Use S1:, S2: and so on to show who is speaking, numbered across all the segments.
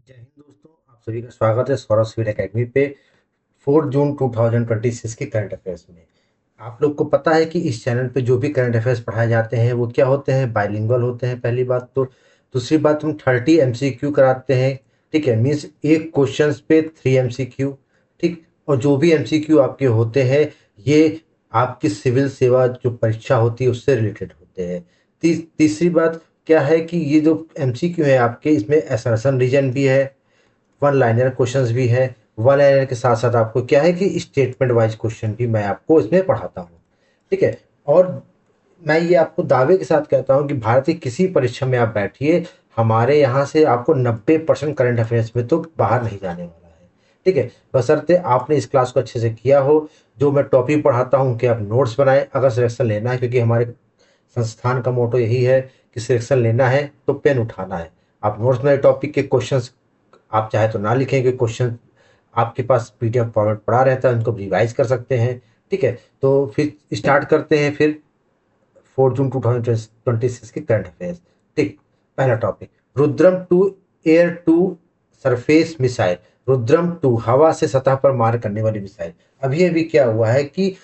S1: जय हिंद दोस्तों, आप सभी का स्वागत है सौरभ स्वीट एकेडमी पे 4 जून 2026 के करंट अफेयर्स में। आप लोग को पता है कि इस चैनल पे जो भी करंट अफेयर्स पढ़ाए जाते हैं वो क्या होते हैं, बाइलिंगुअल होते हैं, पहली बात तो। दूसरी बात, हम 30 एमसीक्यू कराते हैं। ठीक है, मीन्स एक क्वेश्चन पे 3 एमसीक्यू। ठीक, और जो भी एमसीक्यू आपके होते हैं ये आपकी सिविल सेवा जो परीक्षा होती है उससे रिलेटेड होते हैं। तीसरी बात क्या है कि ये जो एमसीक्यू है आपके, इसमें असर्शन रीजन भी है, वन लाइनर क्वेश्चंस भी है। वन लाइनर के साथ साथ आपको क्या है कि स्टेटमेंट वाइज क्वेश्चन भी मैं आपको इसमें पढ़ाता हूँ। ठीक है, और मैं ये आपको दावे के साथ कहता हूँ कि भारत की किसी परीक्षा में आप बैठिए, हमारे यहाँ से आपको 90% करंट अफेयर्स में तो बाहर नहीं जाने वाला है। ठीक है, बशर्ते आपने इस क्लास को अच्छे से किया हो। जो मैं टॉपिक पढ़ाता हूँ कि आप नोट्स बनाएं, अगर सिलेक्शन लेना है, क्योंकि हमारे संस्थान का मोटो यही है कि सिलेक्शन लेना है तो पेन उठाना है। आप नोट्स में टॉपिक के क्वेश्चंस आप चाहे तो ना लिखें, कि क्वेश्चन आपके पास पीडीएफ फॉर्मेट पड़ा रहता है, उनको रिवाइज कर सकते हैं। ठीक है, तो फिर स्टार्ट करते हैं फिर 4 जून 2026 के करंट अफेयर्स। ठीक, पहला topic, Rudram to air to surface missile. Rudram two हवा से सतह पर मार करने वाली मिसाइल। अभी अभी क्या हुआ है कि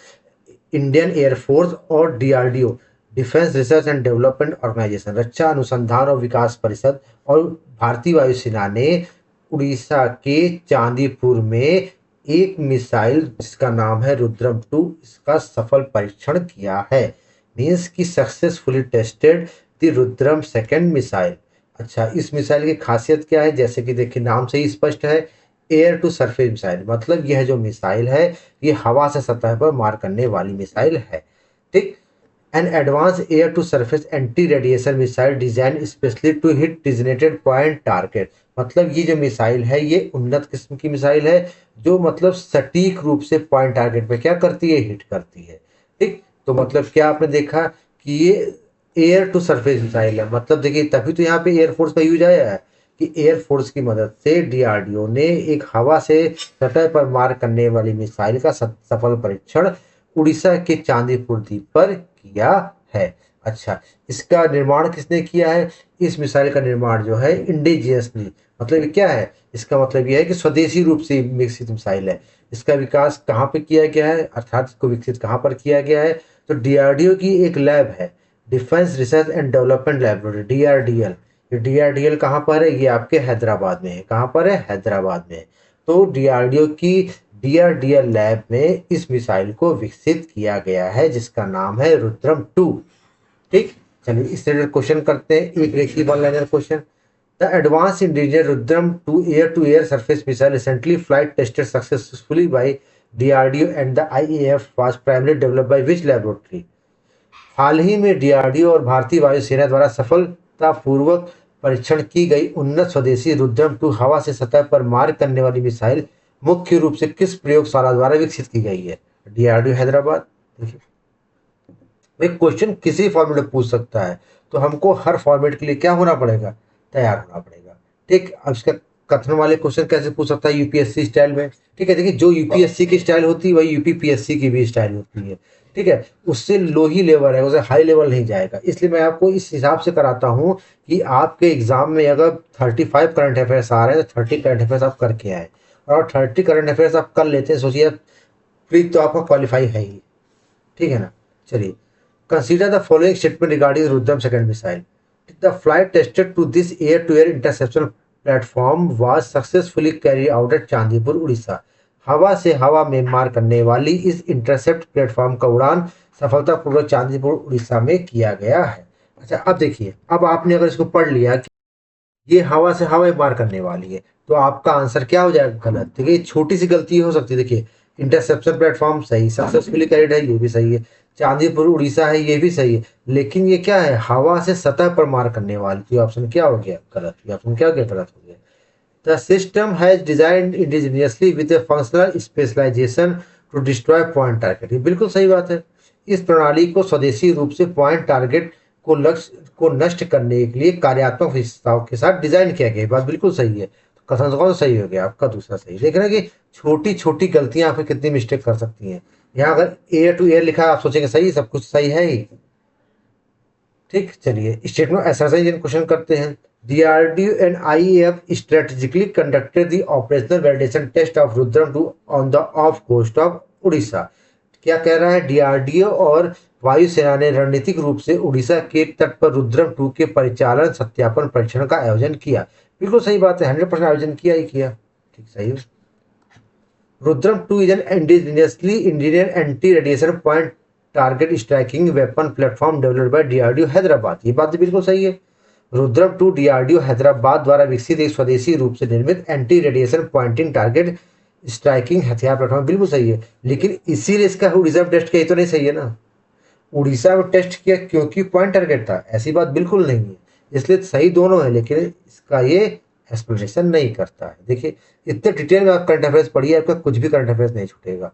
S1: इंडियन एयरफोर्स और DRDO, defence research and development organisation, रक्षा अनुसंधान और विकास परिषद, और भारतीय वायुसेना ने उड़ीसा के चांदीपुर में एक मिसाइल जिसका नाम है रुद्रम टू, इसका सफल परीक्षण किया है। मीन्स की successfully tested the Rudram second missile. अच्छा, इस मिसाइल की खासियत क्या है, जैसे कि देखिए नाम से ही स्पष्ट है, एयर टू सरफेस मिसाइल, मतलब यह जो मिसाइल है ये हवा से सतह पर मार करने वाली मिसाइल है। ठीक, an advance air to surface anti radiation missile design specially to hit designated point target. मतलब ये जो मिसाइल है ये उन्नत किस्म की मिसाइल है, जो मतलब सटीक रूप से पॉइंट टारगेट पे क्या करती है, हिट करती है। ठीक, तो मतलब क्या आपने देखा कि ये एयर टू सरफेस मिसाइल है, मतलब देखिए तभी तो यहाँ पे एयरफोर्स का यूज आया है कि एयरफोर्स की मदद से डीआरडीओ ने एक हवा से सतह पर मार करने वाली मिसाइल का सफल परीक्षण उड़ीसा के चांदीपुर द्वीप पर किया है। अच्छा, इसका निर्माण किसने किया है? इस मिसाइल का निर्माण जो है इंडिजियसली, मतलब ये क्या है, इसका मतलब यह है कि स्वदेशी रूप से विकसित मिसाइल है। इसका विकास कहाँ पे किया गया है, अर्थात इसको विकसित कहाँ पर किया गया है? तो डीआरडीओ की एक लैब है, defence research and development laboratory, DRDL. ये डीआरडीएल कहाँ पर है? ये आपके हैदराबाद में है। कहाँ पर है? हैदराबाद में। तो डीआरडीओ की डीआरडीएल लैब में इस मिसाइल को विकसित किया गया है जिसका नाम है रुद्रम टू। ठीक, चलिए इस रिलेटेड क्वेश्चन करते हैं, एक रेखी one liner question. The advance indigenous Rudram to air surface missile recently flight tested successfully by DRDO and the IAF was primary developed by which laboratory. हाल ही में डीआरडीओ और भारतीय वायुसेना द्वारा सफलतापूर्वक परीक्षण की गई उन्नत स्वदेशी रुद्रम टू हवा से सतह पर मार करने वाली मिसाइल मुख्य रूप से किस प्रयोगशाला द्वारा विकसित की गई है? डीआरडीओ हैदराबाद। देखिए, एक क्वेश्चन किसी फॉर्मेट में पूछ सकता है, तो हमको हर फॉर्मेट के लिए क्या होना पड़ेगा, तैयार होना पड़ेगा। ठीक, अब इसका कथन वाले क्वेश्चन कैसे पूछ सकता है? यूपीएससी स्टाइल में। ठीक है, देखिए जो यूपीएससी की स्टाइल होती है वही यूपीपीएससी की भी स्टाइल होती है। ठीक है, उससे लो ही लेवल है, उसे हाई लेवल नहीं जाएगा। इसलिए मैं आपको इस हिसाब से कराता हूँ कि आपके एग्जाम में अगर 35 करंट अफेयर्स आ रहे हैं तो 30 करंट अफेयर्स आप करके आए, और 30 करंट अफेयर्स आप कर लेते हैं, सोचिए फिर तो आपका क्वालिफाई है ही। ठीक है ना। चलिए, consider the following statement regarding Rudram second missile. The flight tested to this air-to-air interception platform was successfully carried out at Chandipur Orissa. हवा से हवा में मार करने वाली इस इंटरसेप्ट प्लेटफॉर्म का उड़ान सफलतापूर्वक चांदीपुर उड़ीसा में किया गया है। अच्छा, अब देखिए, अब आपने अगर इसको पढ़ लिया कि ये हवा से हवा मार करने वाली है, तो आपका आंसर क्या हो जाएगा? गलत। देखिए छोटी सी गलती हो सकती है। देखिए, इंटरसेप्शन प्लेटफॉर्म सही, सक्सेसफुली कैरिड है, ये भी सही है। चांदीपुर उड़ीसा है, ये भी सही है। लेकिन ये क्या है? हवा से सतह पर मार करने वाली। तो ऑप्शन क्या हो गया? गलत। ये ऑप्शन क्या हो गया? गलत हो गया। The system has designed indigenously with a functional specialisation to destroy point target. ये बिल्कुल सही बात है। इस प्रणाली को स्वदेशी रूप से पॉइंट टारगेट को लक्ष्य को नष्ट करने के लिए कार्यात्मक विशेषताओं के साथ डिजाइन किया गया। बात बिल्कुल सही है। तो कथन कौन सही हो गया? आपका दूसरा सही। देख रहे हैं कि छोटी छोटी गलतियां आपको कितनी मिस्टेक कर सकती हैं। यहाँ अगर एयर टू एयर लिखा है, आप सोचेंगे सही, सब कुछ सही है ही। ठीक, चलिए स्टेटमेंट एक्सरसाइज क्वेश्चन करते हैं। DRDO and IAF strategically conducted the operational validation test of Rudram 2 on the off coast of Orissa. क्या कह रहा है, डीआरडीओ और वायुसेना ने रणनीतिक रूप से उड़ीसा के तट पर रुद्रम 2 के परिचालन सत्यापन परीक्षण का आयोजन किया। बिल्कुल सही बात है, 100% आयोजन किया ही किया। ठीक, सही है। Rudram 2 is an indigenously engineer anti radiation point target striking weapon platform developed by DRDO Hyderabad. ये बात भी बिल्कुल सही है। रुद्रम 2 डीआरडीओ हैदराबाद द्वारा विकसित एक स्वदेशी रूप से निर्मित anti radiation pointing target striking हथियार प्लेटफॉर्म। बिल्कुल सही है, लेकिन इसीलिए इसका उड़ीसा में टेस्ट किया तो नहीं सही है ना। उड़ीसा में टेस्ट किया क्योंकि पॉइंट टारगेट था, ऐसी बात बिल्कुल नहीं है। इसलिए सही दोनों है, लेकिन इसका ये एक्सप्लेनेशन नहीं करता है। देखिए, इतने डिटेल में आप करंट अफेयर्स पढ़िए, आपका कुछ भी करंट अफेयर्स नहीं छूटेगा।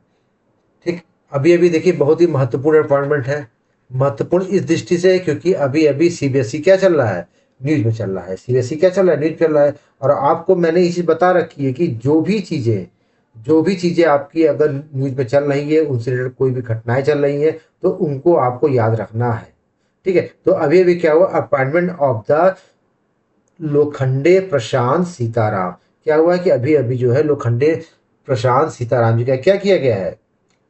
S1: ठीक, अभी अभी देखिए बहुत ही महत्वपूर्ण अपॉइंटमेंट है। महत्वपूर्ण इस दृष्टि से है क्योंकि अभी अभी सीबीएसई क्या चल रहा है, न्यूज में चल रहा है। सीबीएसई क्या चल रहा है, न्यूज चल रहा है। और आपको मैंने ये चीज बता रखी है कि जो भी चीजें आपकी अगर न्यूज में चल रही है, उनसे रिलेटेड कोई भी घटनाएं चल रही है, तो उनको आपको याद रखना है। ठीक है, तो अभी अभी क्या हुआ, appointment of the Lokhande Prashant Sitaram. क्या हुआ है कि अभी अभी जो है लोखंडे प्रशांत सीताराम जी का क्या किया गया है,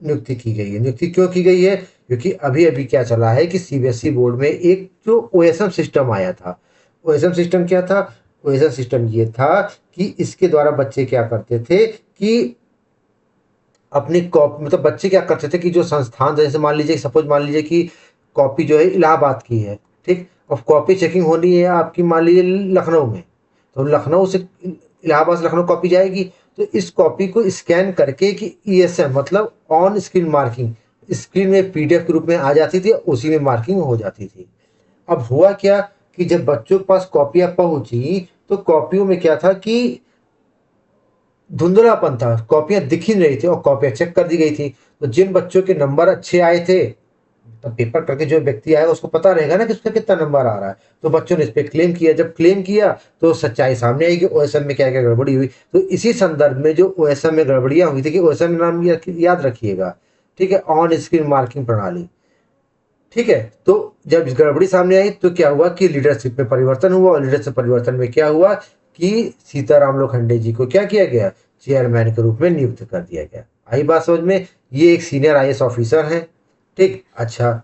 S1: नियुक्ति की गई है। नियुक्ति क्यों की गई है, क्योंकि अभी अभी क्या चला है कि सीबीएसई बोर्ड में एक जो ओएसएम सिस्टम आया था। ओएसएम सिस्टम क्या था, ओएसएम सिस्टम ये था कि इसके द्वारा बच्चे क्या करते थे कि अपनी कॉपी, मतलब बच्चे क्या करते थे कि जो संस्थान, जैसे मान लीजिए सपोज मान लीजिए कि कॉपी जो है इलाहाबाद की है, ठीक, और कॉपी चेकिंग होनी है आपकी मान लीजिए लखनऊ में, तो लखनऊ से इलाहाबाद से लखनऊ कॉपी जाएगी, तो इस कॉपी को स्कैन करके कि ईएसएम मतलब ऑन स्क्रीन मार्किंग, स्क्रीन में पीडीएफ के रूप में आ जाती थी, उसी में मार्किंग हो जाती थी। अब हुआ क्या कि जब बच्चों के पास कॉपियां पहुंची, तो कॉपियों में क्या था कि धुंधलापन था, कॉपियां दिख ही नहीं रही थी और कॉपियां चेक कर दी गई थी। तो जिन बच्चों के नंबर अच्छे आए थे, तब पेपर करके जो व्यक्ति आएगा उसको पता रहेगा ना कि उसका कितना नंबर आ रहा है, तो बच्चों ने इस पे क्लेम किया। जब क्लेम किया तो सच्चाई सामने आई कि ओएसएम में क्या क्या गड़बड़ी हुई। तो इसी संदर्भ में जो ओएसएम में गड़बड़ियां हुई थी, कि ओएसएम नाम याद रखिएगा, ठीक है, ऑन स्क्रीन मार्किंग प्रणाली। ठीक है, तो जब इस गड़बड़ी सामने आई तो क्या हुआ कि लीडरशिप में परिवर्तन हुआ, और लीडरशिप परिवर्तन में क्या हुआ कि सीताराम लोखंडे जी को क्या किया गया, चेयरमैन के रूप में नियुक्त कर दिया गया। आई बात समझ में, ये एक सीनियर आईएएस ऑफिसर हैं। ठीक, अच्छा,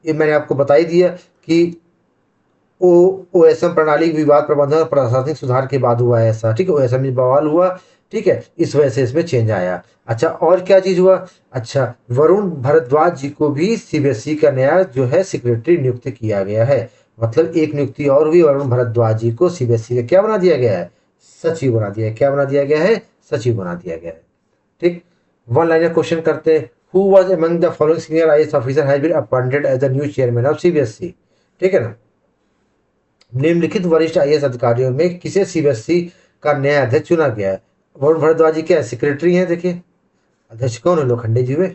S1: ये मैंने आपको बता ही दिया कि ओ ओएसएम प्रणाली विवाद प्रबंधन और प्रशासनिक सुधार के बाद हुआ है ऐसा। ठीक है, ओएसएम में बवाल हुआ, ठीक है, इस वजह से इसमें चेंज आया। अच्छा, और क्या चीज हुआ, अच्छा, वरुण भारद्वाज जी को भी सीबीएसई का नया जो है सेक्रेटरी नियुक्त किया गया है। मतलब एक नियुक्ति और हुई, वरुण भारद्वाज जी को सीबीएसई का क्या बना दिया गया है, सचिव बना दिया है। क्या बना दिया गया है, सचिव बना दिया गया है। ठीक, वन लाइनर क्वेश्चन करते हैं। Who was among the following senior IAS officer has been appointed as the new chairman of CBSE. ठीक है ना, निम्नलिखित वरिष्ठ आईएएस अधिकारियों में किसे सीबीएसई का नया अध्यक्ष चुना गया है। वरुण भारद्वाज जी क्या सेक्रेटरी हैं, देखिए, अध्यक्ष कौन है, लोखंडे जी हुए,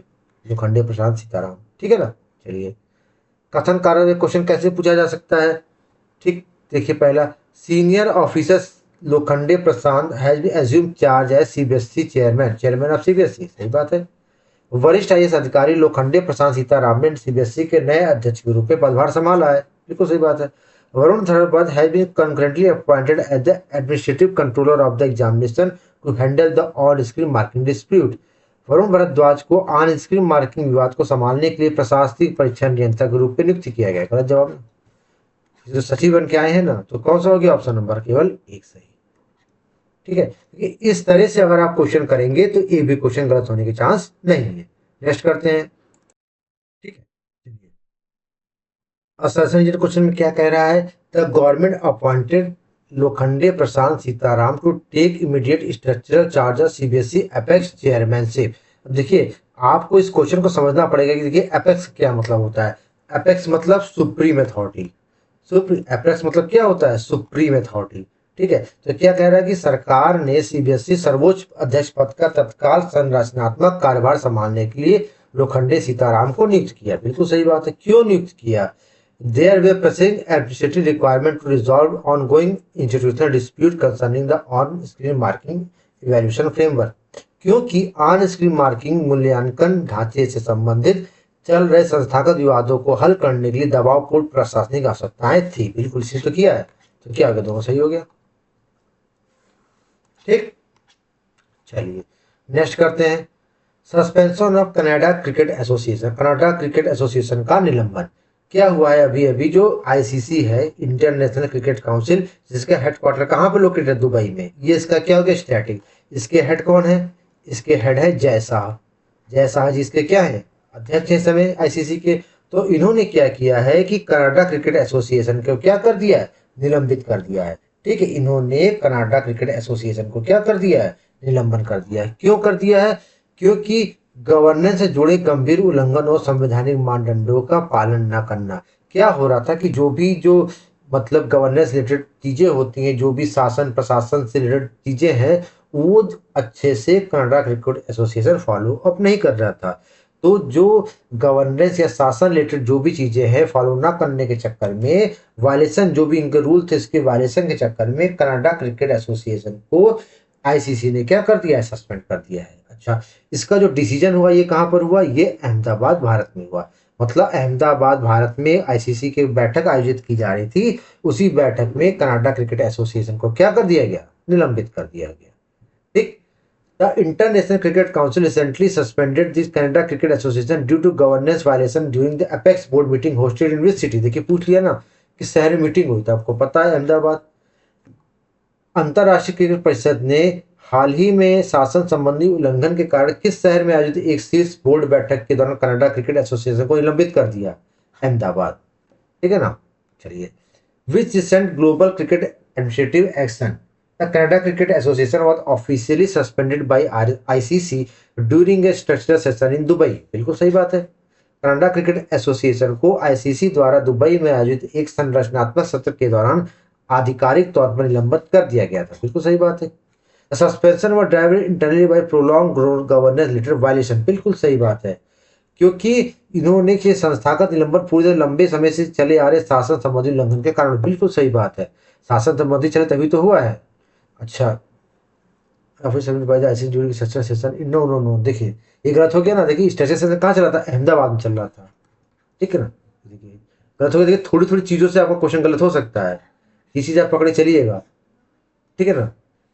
S1: लोखंडे प्रशांत सीताराम। ठीक है ना, चलिए, कथन कार्य में क्वेश्चन कैसे पूछा जा सकता है। ठीक, देखिए, पहला, senior officer Lokhande Prashant has been assume charge as CBSE chairman, chairman of CBSE, सही बात है। वरिष्ठ आईएएस अधिकारी लोखंडे प्रशांत सीताराम ने सीबीएसई के नए अध्यक्ष के रूप में पदभार संभाला है, बिल्कुल सही बात है। Varun धरपद has been concurrently appointed as the administrative controller of the examination to handle the on-screen marking dispute. Varun Bhardwaj को ऑन स्क्रीन मार्किंग विवाद को संभालने के लिए प्रशासनिक परीक्षा नियंत्रक के रूप में नियुक्त किया गया। गलत जवाब है। जो सचिव बन के आए हैं ना, तो कौन सा हो गया, ऑप्शन नंबर केवल एक सही। ठीक है, इस तरह से अगर आप क्वेश्चन करेंगे तो एक भी क्वेश्चन गलत होने के चांस नहीं है। नेक्स्ट करते हैं। ठीक है, चलिए, असर्शन क्वेश्चन में क्या कह रहा है, the government appointed Lokhande Prashant Sitaram to take immediate structural charge of CBSE apex chairmanship. अब देखिए, आपको इस क्वेश्चन को समझना पड़ेगा कि देखिए एपेक्स क्या मतलब होता है। एपेक्स मतलब सुप्रीम अथॉरिटी, एपेक्स मतलब क्या होता है, सुप्रीम अथॉरिटी। ठीक है, तो क्या कह रहा है कि सरकार ने सीबीएसई सर्वोच्च अध्यक्ष पद का तत्काल संरचनात्मक कार्यभार संभालने के लिए लोखंडे सीताराम को नियुक्त किया। बिल्कुल सही बात है, क्यों नियुक्त किया, there were pressing administrative requirement to resolve ongoing institutional dispute concerning the on-screen marking evaluation framework, क्योंकि ऑन स्क्रीन मार्किंग मूल्यांकन ढांचे से संबंधित चल रहे संस्थागत विवादों को हल करने के लिए दबावपूर्ण प्रशासनिक आवश्यकताएं थी। बिल्कुल इसी तो किया है, तो क्या हो गया, दोनों सही हो गया। ठीक, चलिए नेक्स्ट करते हैं। Suspension of Canada cricket association, Canada cricket association का निलंबन। क्या हुआ है अभी अभी, जो आईसीसी है, इंटरनेशनल क्रिकेट काउंसिल, जिसका हेडक्वार्टर कहाँ पर लोकेटेड है, दुबई में, ये इसका क्या हो गया, स्टैटिक। इसके हेड कौन है, इसके हेड है जय शाह। जय शाह जी इसके क्या है, अध्यक्ष है समय आईसीसी के। तो इन्होंने क्या किया है कि कनाडा क्रिकेट एसोसिएशन को क्या कर दिया है, निलंबित कर दिया है। ठीक है, इन्होंने कनाडा क्रिकेट एसोसिएशन को क्या कर दिया है, निलंबन कर दिया है। क्यों कर दिया है, क्योंकि गवर्नेंस से जुड़े गंभीर उल्लंघन और संवैधानिक मानदंडों का पालन न करना। क्या हो रहा था कि जो मतलब गवर्नेंस रिलेटेड चीजें होती हैं, जो भी शासन प्रशासन से रिलेटेड चीजें हैं, वो अच्छे से Canada cricket association follow up नहीं कर रहा था। तो जो गवर्नेंस या शासन रिलेटेड जो भी चीजें हैं, फॉलो ना करने के चक्कर में, वायलेशन जो भी इनके रूल थे, इसके वायलेशन के चक्कर में कनाडा क्रिकेट एसोसिएशन को आईसीसी ने क्या कर दिया है, सस्पेंड कर दिया है। अच्छा, इसका जो डिसीजन हुआ ये कहाँ पर हुआ, ये अहमदाबाद भारत में हुआ। मतलब अहमदाबाद भारत में आईसीसी की बैठक आयोजित की जा रही थी, उसी बैठक में कनाडा क्रिकेट एसोसिएशन को क्या कर दिया गया, निलंबित कर दिया गया। ठीक, the International Cricket Council recently suspended this Canada cricket Association due to governance violation during the apex board meeting hosted in which city. देखिए पूछ लिया ना, कि शहर में मीटिंग हुई थी, आपको पता है अहमदाबाद। अंतर्राष्ट्रीय क्रिकेट परिषद ने हाल ही में शासन संबंधी उल्लंघन के कारण किस शहर में आयोजित एक शीर्ष बोर्ड बैठक के दौरान कनाडा क्रिकेट एसोसिएशन को निलंबित कर दिया, अहमदाबाद। ठीक है ना, चलिए। Which recent global cricket administrative action, the Canada cricket association was officially suspended by ICC during a structural session in Dubai. बिल्कुल सही बात है, कनाडा क्रिकेट एसोसिएशन को आईसीसी द्वारा दुबई में आयोजित एक संरचनात्मक सत्र के दौरान आधिकारिक तौर पर निलंबित कर दिया गया था। बिल्कुल सही बात है। सस्पेंशन व driver internally by prolong governance letter violation. बिल्कुल सही बात है, क्योंकि इन्होंने ये संस्थागत निलंबन पूरे लंबे समय से चले आ रहे शासन संबंधी उल्लंघन के कारण। बिल्कुल सही बात है, शासन संबंधी चले तभी तो हुआ है। अच्छा, सेशन, नो नो नो, देखिए ये गलत हो गया ना। देखिए स्टेशन सेशन कहाँ चला था, अहमदाबाद में चल रहा था। ठीक है ना, देखिए गलत हो गया। देखिए थोड़ी थोड़ी चीजों से आपका क्वेश्चन गलत हो सकता है, ये चीज आप पकड़े चलिएगा। ठीक है ना,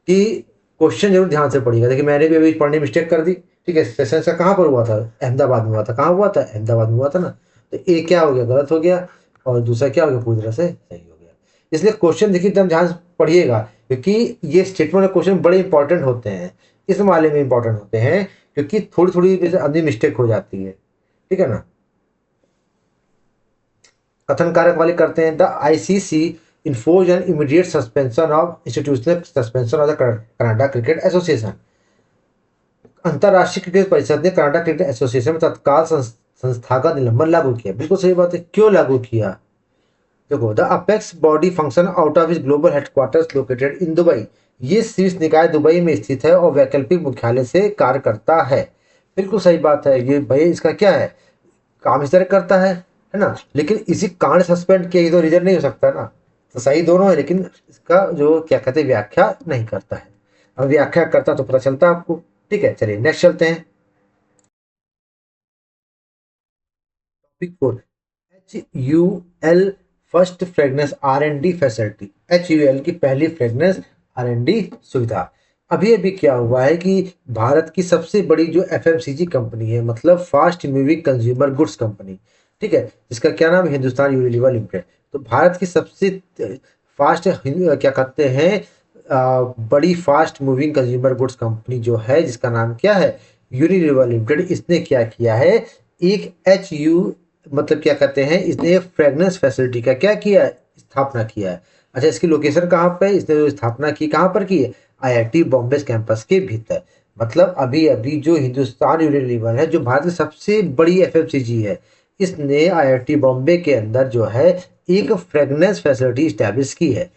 S1: कि क्वेश्चन जरूर ध्यान से पढ़िएगा। देखिए मैंने भी अभी पढ़ने मिस्टेक कर दी। ठीक है, सेशन का कहाँ पर हुआ था, अहमदाबाद में हुआ था। कहाँ हुआ था, अहमदाबाद में हुआ था ना। तो एक क्या हो गया, गलत हो गया, और दूसरा क्या हो गया, पूरी तरह से सही हो गया। इसलिए क्वेश्चन देखिए एकदम ध्यान से पढ़िएगा, क्योंकि ये स्टेटमेंट क्वेश्चन बड़े इंपॉर्टेंट होते हैं, इस मामले में इंपॉर्टेंट होते हैं, क्योंकि थोड़ी थोड़ी अंदर मिस्टेक हो जाती है। ठीक है ना, कथन कारक वाले करते हैं। The ICC enforce an immediate suspension of institutional suspension of the Canada cricket association. अंतर्राष्ट्रीय क्रिकेट परिषद ने कनाडा क्रिकेट एसोसिएशन में तत्काल संस्थागत निलंबन लागू किया। बिल्कुल सही बात है, क्यों लागू किया, देखो, the apex body function out of its global headquarters located in Dubai. ये शीर्ष निकाय दुबई में स्थित है और वैकल्पिक मुख्यालय से कार्य करता है। बिल्कुल सही बात है, ये भाई इसका क्या है, काम इस तरह करता है ना। लेकिन इसी कारण सस्पेंड किया, ये तो रीजन नहीं हो सकता ना। तो सही दोनों है, लेकिन इसका जो क्या कहते हैं, व्याख्या नहीं करता है। अब व्याख्या करता तो पता चलता आपको। ठीक है, चलिए नेक्स्ट चलते हैं। Topic 4, HUL first fragrance R&D facility. HUL की पहली फ्रेगनेंस R&D सुविधा। अभी अभी क्या हुआ है कि भारत की सबसे बड़ी जो FMCG कंपनी है, मतलब fast moving consumer goods company, ठीक है, इसका क्या नाम है, हिंदुस्तान यूनिलीवर लिमिटेड। तो भारत की सबसे फास्ट क्या कहते हैं, बड़ी fast moving consumer goods company जो है, जिसका नाम क्या है, यूनिलीवर लिमिटेड, इसने क्या किया है, एक मतलब क्या कहते हैं, इसने फ्रेगनेंस फैसिलिटी का क्या किया है, स्थापना किया है। अच्छा, इसकी लोकेशन कहाँ पे, इसने जो स्थापना की कहाँ पर की है, आईआईटी बॉम्बे कैंपस के भीतर। मतलब अभी अभी जो हिंदुस्तान यूनिलीवर है, जो भारत की सबसे बड़ी एफएमसीजी है, इसने आईआईटी बॉम्बे के अंदर जो है एक फ्रेगनेंस फैसिलिटी स्टैब्लिश की है।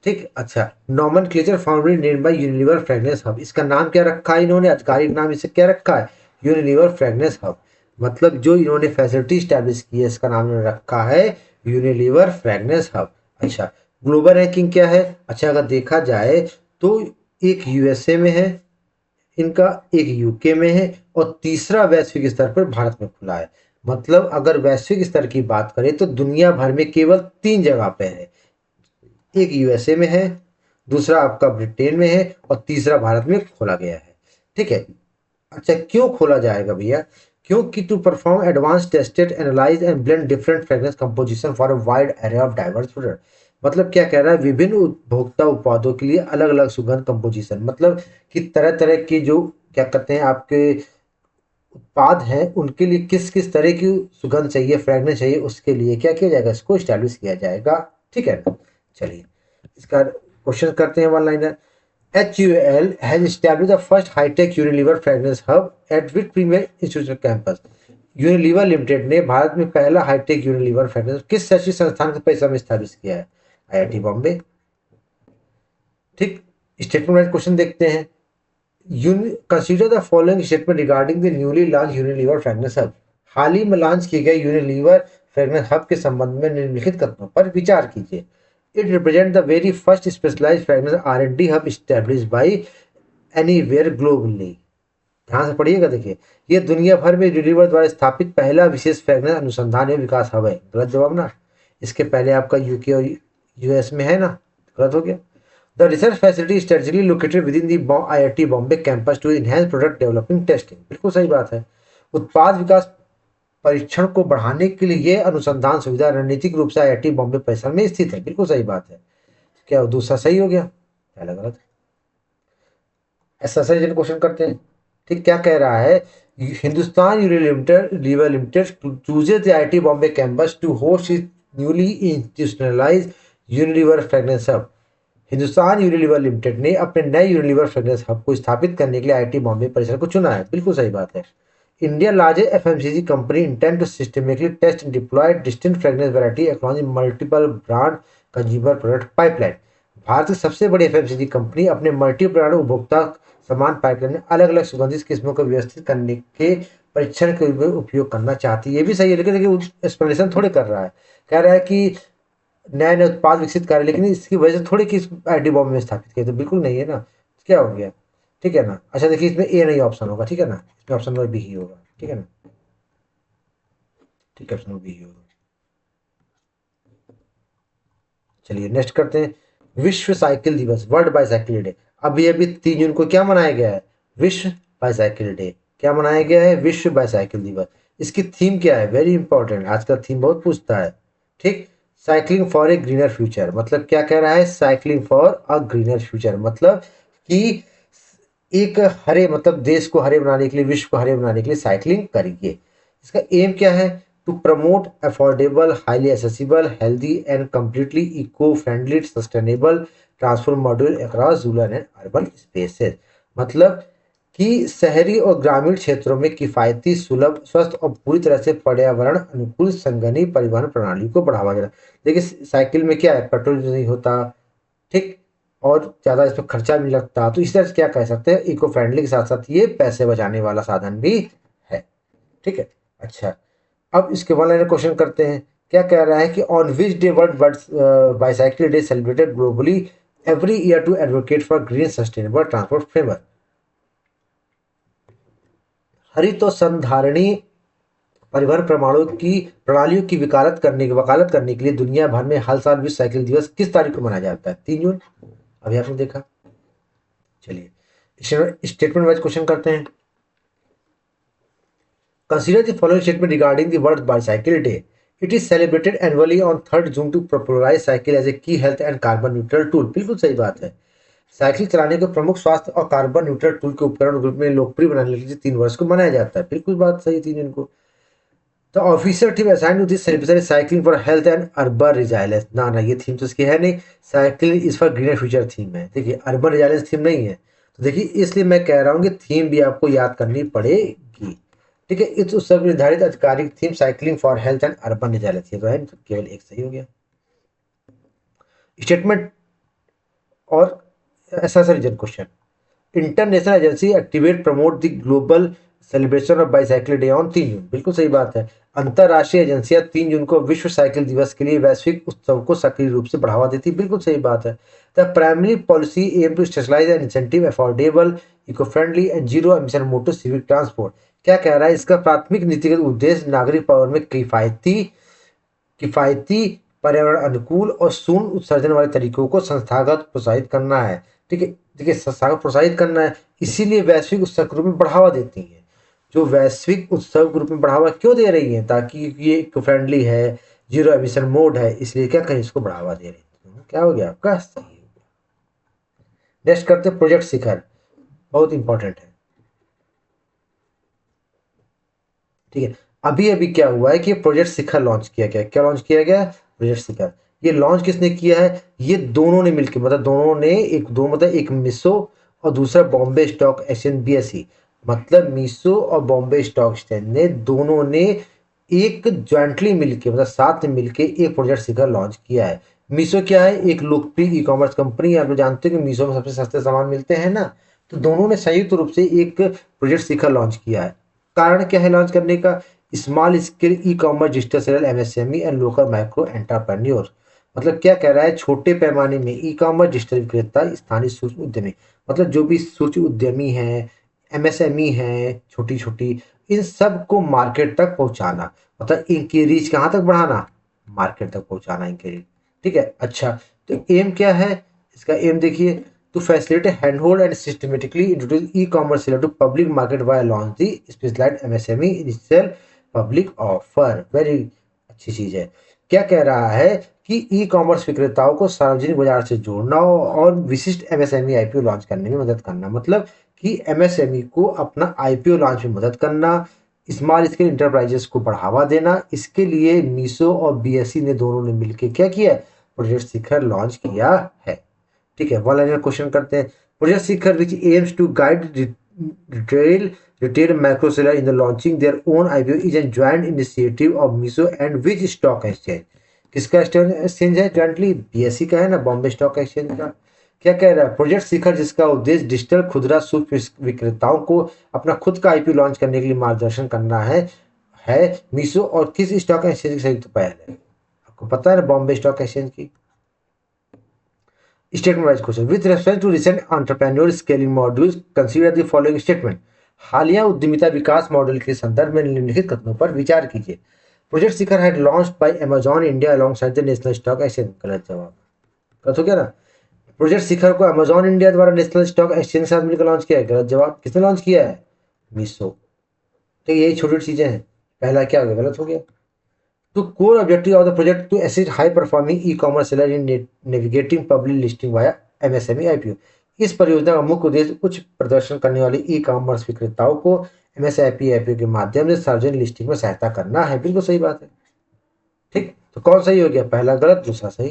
S1: ठीक, अच्छा, nomenclature formally named by Unilever fragrance hub. इसका नाम क्या रखा है इन्होंने, आधिकारिक नाम इसे क्या रखा है, यूनिलीवर फ्रेगनेंस हब। मतलब जो इन्होंने फैसिलिटी स्टैब्लिश की है, इसका नाम इन्होंने रखा है यूनिलीवर फ्रेगनेंस हब। अच्छा, ग्लोबल रैंकिंग क्या है, अच्छा अगर देखा जाए तो एक यूएसए में है इनका, एक यूके में है, और तीसरा वैश्विक स्तर पर भारत में खुला है। मतलब अगर वैश्विक स्तर की बात करें तो दुनिया भर में केवल 3 जगह पे है। एक यूएसए में है, दूसरा आपका ब्रिटेन में है और तीसरा भारत में खोला गया है। ठीक है। अच्छा, क्यों खोला जाएगा भैया? क्योंकि to perform advance tested analyse and blend different fragrance composition for a wide array of diverse product. मतलब क्या कह रहा है, विभिन्न उपभोक्ता उत्पादों के लिए अलग अलग सुगंध कंपोजिशन, मतलब कि तरह तरह की जो क्या कहते हैं आपके उत्पाद हैं उनके लिए किस किस तरह की सुगंध चाहिए, फ्रेग्रेंस चाहिए, उसके लिए क्या किया जाएगा, इसको स्टैब्लिश किया जाएगा। ठीक है ना। चलिए इसका क्वेश्चन करते हैं one liner. HUL has established the first high-tech Unilever fragrance hub at which premier institutional campus। Unilever Limited ने भारत में पहला हाईटेक यूनिलीवर फ्रेग्रेंस किस शैक्षिक संस्थान के परिसर में स्थापित किया है? आईआईटी बॉम्बे। ठीक। स्टेटमेंट वाइज क्वेश्चन देखते हैं। Consider the following statement regarding the newly launch Unilever fragrance hub. हाल ही में लॉन्च किए गए यूनिलीवर फ्रेग्रेंस हब के संबंध में निम्नलिखित कथनों पर विचार कीजिए। It represent the very first specialised fragrance R&D hub established by anywhere globally. ध्यान से पढ़िएगा, देखिए ये दुनिया भर में यूनिलीवर द्वारा स्थापित पहला विशेष फ्रेग्रेंस अनुसंधान एवं विकास हब है। गलत जवाब ना। इसके पहले आपका यूके और यूएस में है ना, गलत हो गया। The research facility strategically located within the IIT Bombay campus to enhance product developing testing. बिल्कुल सही बात है। उत्पाद विकास परीक्षण को बढ़ाने के लिए ये अनुसंधान सुविधा रणनीतिक रूप से आईआईटी बॉम्बे परिसर में स्थित है। बिल्कुल सही बात है। क्या दूसरा सही हो गया, पहला गलत। ऐसा सही क्वेश्चन करते हैं। ठीक, क्या कह रहा है, Hindustan Unilever Limited chooses the IIT Bombay campus to host it newly institutionalised Unilever fragrance hub. Hindustan Unilever Limited ने अपने नए यूनिलीवर फ्रेग्रेंस हब को स्थापित करने के लिए आईआईटी बॉम्बे परिसर को चुना है। बिल्कुल सही बात है। India largest FMCG company intend to systematically test and deploy distinct fragrance variety across multiple brand consumer product pipeline. Bharat की सबसे बड़ी एफएमसीजी कंपनी अपने मल्टी ब्रांड उपभोक्ता सामान पाइपलाइन में अलग अलग सुगंधित किस्मों को व्यवस्थित करने के परीक्षण के लिए उपयोग करना चाहती है। ये भी सही है, लेकिन देखिए एक्सप्लेनेशन थोड़े कर रहा है। कह रहा है कि नए नए उत्पाद विकसित कर, लेकिन इसकी वजह से थोड़ी कि आईटी बॉम्बे में स्थापित किया, तो बिल्कुल नहीं है ना। क्या हो गया? ठीक है ना। अच्छा देखिए, इसमें ए नहीं ऑप्शन होगा, ठीक है ना, इसमें ऑप्शन नंबर बी ही होगा। ठीक है ना, ठीक है, ऑप्शन नंबर बी ही होगा। चलिए नेक्स्ट करते हैं। विश्व साइकिल दिवस, वर्ल्ड बाईसाइकिल डे। अभी अभी 3 जून को क्या मनाया गया है? विश्व बाईसाइकिल डे। क्या मनाया गया है? विश्व बाईसाइकिल दिवस। इसकी थीम क्या है? वेरी इंपॉर्टेंट, आज का थीम बहुत पूछता है। ठीक। Cycling for a greener future. मतलब क्या कह रहा है? Cycling for a greener future, मतलब कि एक हरे, मतलब देश को हरे बनाने के लिए, विश्व को हरे बनाने के लिए साइकिलिंग करिए। इसका एम क्या है? To promote affordable, highly accessible, healthy and completely eco friendly sustainable transport module across rural and urban spaces. मतलब कि शहरी और ग्रामीण क्षेत्रों में किफ़ायती, सुलभ, स्वस्थ और पूरी तरह से पर्यावरण अनुकूल संगनी परिवहन प्रणाली को बढ़ावा देना। देखिए साइकिल में क्या है, पेट्रोल नहीं होता, ठीक, और ज़्यादा इस पर खर्चा भी लगता, तो इस तरह से क्या कह सकते हैं, इको फ्रेंडली के साथ साथ ये पैसे बचाने वाला साधन भी है। ठीक है। अच्छा, अब इसके वन लाइनर क्वेश्चन करते हैं। क्या कह रहा है कि on which day World bicycle Day celebrated globally every year to advocate for green sustainable transport framework. हरित और संधारणी परिवहन प्रणालियों की वकालत करने के लिए दुनिया भर में हर साल विश्व साइकिल दिवस किस तारीख को मनाया जाता है? 3 जून। अभी आपने देखा। चलिए स्टेटमेंट वाइज क्वेश्चन करते हैं। Consider the following statement regarding the world bicycle day. It is celebrated annually on 3 June to popularise cycle as a key health and carbon neutral tool. बिल्कुल सही बात है। साइकिल चलाने को प्रमुख स्वास्थ्य और कार्बन न्यूट्रल टूल के उपकरण रूप में लोकप्रिय बनाने के लिए 3 वर्ष को मनाया जाता है। बिल्कुल बात सही, 3 जून को। The official theme assigned to this celebration is cycling for health and urban resilience. ना ना, ये थीम तो इसकी है नहीं। Cycling is for greener future theme है। देखिए अर्बन रिजाइलेंस थीम नहीं है, तो देखिए इसलिए मैं कह रहा हूँ कि थीम भी आपको याद करनी पड़ेगी। ठीक है, इस उत्सव की निर्धारित आधिकारिक theme cycling for health and urban resilience, ये तो है, तो केवल एक सही हो गया स्टेटमेंट। और ऐसा reason question. International agency activate promote the global celebration of bicycle day on 3 June. बिल्कुल सही बात है। अंतरराष्ट्रीय एजेंसियां 3 जून को विश्व साइकिल दिवस के लिए वैश्विक उत्सव को सक्रिय रूप से बढ़ावा देती। बिल्कुल सही बात है। The primary policy aim to specialise and incentive affordable, eco friendly and zero emission motor civic transport. क्या कह रहा है? इसका प्राथमिक नीतिगत उद्देश्य नागरिक पावर में किफायती पर्यावरण अनुकूल और शून्य उत्सर्जन वाले तरीकों को संस्थागत प्रोत्साहित करना है। ठीक है, देखिए संस्थागत प्रोत्साहित करना है, इसीलिए वैश्विक उत्सव के रूप में बढ़ावा देती हैं। जो वैश्विक उत्सव के रूप में बढ़ावा क्यों दे रही हैं? ताकि ये इको फ्रेंडली है, जीरो एमिशन मोड है, इसलिए क्या करें, इसको बढ़ावा दे रही है। क्या हो गया आपका? सही हो गया। नेक्स्ट करते हैं प्रोजेक्ट शिखर, बहुत इंपॉर्टेंट है। ठीक है, अभी अभी क्या हुआ है कि प्रोजेक्ट शिखर लॉन्च किया गया। क्या लॉन्च किया गया? प्रोजेक्ट शिखर। ये लॉन्च किसने किया है? ये दोनों ने मिलकर, मतलब दोनों ने मतलब एक मिसो और दूसरा बॉम्बे स्टॉक एक्सचेंज बीएसई, मतलब मिसो और बॉम्बे स्टॉक एक्सचेंज ने दोनों ने एक ज्वाइंटली मिलके, मतलब साथ में मिलके एक प्रोजेक्ट शिखर लॉन्च किया है। मीशो क्या है? एक लोकप्रिय ई कॉमर्स कंपनी है। आप लोग जानते हो कि मीशो में सबसे सस्ते सामान मिलते हैं ना, तो दोनों ने संयुक्त रूप से एक प्रोजेक्ट शिखर लॉन्च किया है। कारण क्या है लॉन्च करने का? Small scale e commerce digital seller MSME and local micro entrepreneur. मतलब क्या कह रहा है? छोटे पैमाने में ई कॉमर्स डिजिटल विक्रेता, स्थानीय सूक्ष्म उद्यमी, मतलब जो भी सूक्ष्म उद्यमी हैं, एमएसएमई हैं, छोटी छोटी, इन सब को मार्केट तक पहुंचाना, मतलब इनकी रीच कहाँ तक बढ़ाना? मार्केट तक पहुंचाना इनकी रीच। ठीक है, अच्छा, तो एम क्या है इसका? एम देखिए, to facilitate handhold and systematically introduce e commerce seller to public market via launch the specialised MSME initial public offer. Very अच्छी चीज है। क्या कह रहा है कि ई कॉमर्स विक्रेताओं को सार्वजनिक बाजार से जोड़ना और विशिष्ट एमएसएमई आईपीओ लॉन्च करने में मदद करना, मतलब कि एमएसएमई को अपना आईपीओ लॉन्च में मदद करना, स्मॉल स्केल इंटरप्राइजेस को बढ़ावा देना। इसके लिए मीशो और बीएसई ने दोनों ने मिलकर क्या किया? प्रोजेक्ट शिखर लॉन्च किया है। ठीक है, वन लाइनर क्वेश्चन करते हैं। Project Shikhar which aims to guide retail macro seller in the launching their own IPO is a joint initiative of Miso and which stock exchange? किसका एक्सचेंज है jointly? बीएसई का है ना, बॉम्बे स्टॉक एक्सचेंज का। क्या कह रहा है? प्रोजेक्ट शिखर जिसका उद्देश्य डिजिटल खुदरा सूक्ष्म विक्रेताओं को अपना खुद का आईपीओ लॉन्च करने के लिए मार्गदर्शन करना है मीशो और किस स्टॉक एक्सचेंज की संयुक्त पहल है? आपको पता है ना, बॉम्बे स्टॉक एक्सचेंज की। Statement wise question, with respect to recent entrepreneur scaling modules consider the following statement. हालिया उद्यमिता विकास मॉडल के संदर्भ में निम्नलिखित कथनों पर विचार कीजिए। Project Shikhar had launched by Amazon India alongside the national stock exchange. गलत जवाब। गलत हो गया ना। प्रोजेक्ट शिखर को अमेजॉन इंडिया द्वारा नेशनल स्टॉक एक्सचेंज के साथ मिलकर लॉन्च किया है। गलत जवाब। किसने लॉन्च किया है? मीशो। तो यही छोटी छोटी चीजें हैं। पहला क्या हो गया? गलत हो गया। तो core objective of the project to assist high performing e commerce seller in navigating public listing via MSME IPO. इस परियोजना का मुख्य उद्देश्य उच्च प्रदर्शन करने वाले ई कॉमर्स विक्रेताओं को एमएसएमई आईपीओ के माध्यम से सार्वजनिक लिस्टिंग में सहायता करना है। बिल्कुल सही बात है। ठीक, तो कौन सही हो गया? पहला गलत, दूसरा सही।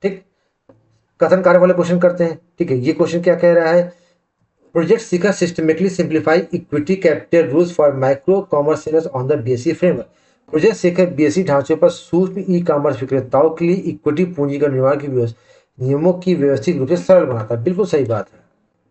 S1: ठीक, कथन कार्य वाले क्वेश्चन करते हैं। ठीक है, ये क्वेश्चन क्या कह रहा है? Project Shikhar systematically simplify equity capital rules for micro commerce sellers on the BSE framework. Project Shikhar BSE ढांचे पर सूक्ष्म ई कॉमर्स विक्रेताओं के लिए इक्विटी पूंजी का निर्माण की नियमों की व्यवस्थित रूप से सरल बनाता है। बिल्कुल सही बात है,